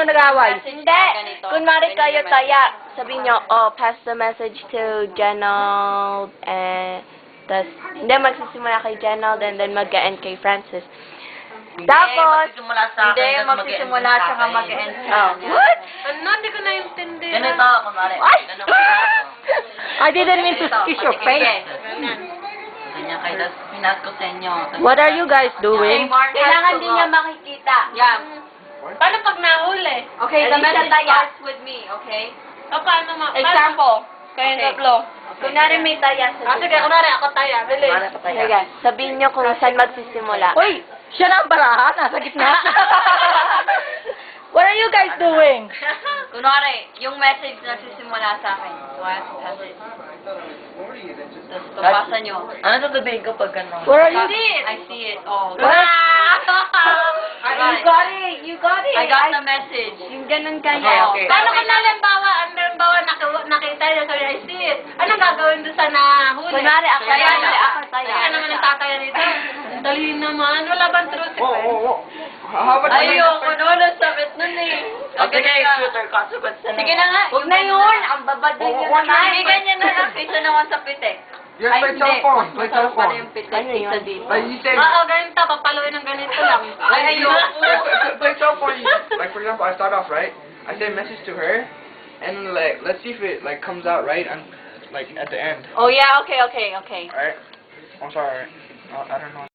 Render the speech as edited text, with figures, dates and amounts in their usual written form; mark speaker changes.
Speaker 1: Sino nag-away?
Speaker 2: Hindi. Kunwari kayo taya. Sabihin nyo, pass the message to Genold. Tas, hindi, magsisimula kay Genold and then mag-end kay Francis. Tapos,
Speaker 3: Hindi, magsisimula siya ka mag-end sa akin.
Speaker 2: What?
Speaker 4: Ano? Hindi ko na-intindi.
Speaker 3: Ganito, kumari.
Speaker 2: Ay!
Speaker 1: I didn't mean to kiss your face.
Speaker 3: Ganyan kayo, tapos pinas ko sa inyo.
Speaker 1: What are you guys doing?
Speaker 2: Kailangan din niya makikita.
Speaker 3: Yeah.
Speaker 4: Paano pag nahuli?
Speaker 3: Okay, the
Speaker 2: Alisa,
Speaker 3: message
Speaker 2: taya.
Speaker 3: starts with me, okay?
Speaker 4: Paano
Speaker 3: Example. Kayong
Speaker 2: Okay.
Speaker 3: tatlo.
Speaker 2: Kunwari may taya sa
Speaker 4: Sige, kunwari ako taya. Bilis.
Speaker 2: Sige, sabihin nyo kung saan magsisimula.
Speaker 1: Uy, siya na ang barahan, nasa gitna. What are you guys doing?
Speaker 3: Kunwari, yung message na sisimula sa akin. So, I have to pass it. Tapos, pabasa nyo.
Speaker 5: Ano sasabihin ko pag gano'n?
Speaker 1: Where are you?
Speaker 3: I see it. Oh.
Speaker 2: You got it! You got it!
Speaker 3: I got the message.
Speaker 2: Yung ganun kanya.
Speaker 5: Okay.
Speaker 4: Paano kung halimbawa nakita niya sa I see it? Anong gagawin doon sa nahuli?
Speaker 2: Kunwari ako
Speaker 3: Kaya
Speaker 2: taya.
Speaker 3: nga,
Speaker 2: Ako taya.
Speaker 4: Kaya naman ang tataya dito. Ang dali naman. Wala bang truth?
Speaker 5: How about
Speaker 3: Ayoko nun, ang sakit nun eh.
Speaker 5: Okay, shooter ka.
Speaker 3: Sige na nga.
Speaker 2: Huwag na yun! Ang babad din yun naman.
Speaker 3: Hindi ganyan na lang. Kaysa naman sa pitik.
Speaker 5: Yes,
Speaker 3: Ay,
Speaker 5: by
Speaker 3: hindi.
Speaker 5: telephone.
Speaker 3: Mas
Speaker 5: By
Speaker 3: masarap pala
Speaker 5: telephone.
Speaker 3: yung pitik
Speaker 2: Ano yun?
Speaker 3: kaysa dito.
Speaker 5: Like you say,
Speaker 4: Oo, ganito. Papaluin ng ganito lang.
Speaker 3: Ay, ayoko.
Speaker 5: by telephone. Like for example, I start off right. I say a message to her, and like let's see if it like comes out right. And like at the end.
Speaker 3: Oh yeah, okay.
Speaker 5: Alright. I'm sorry. I don't know.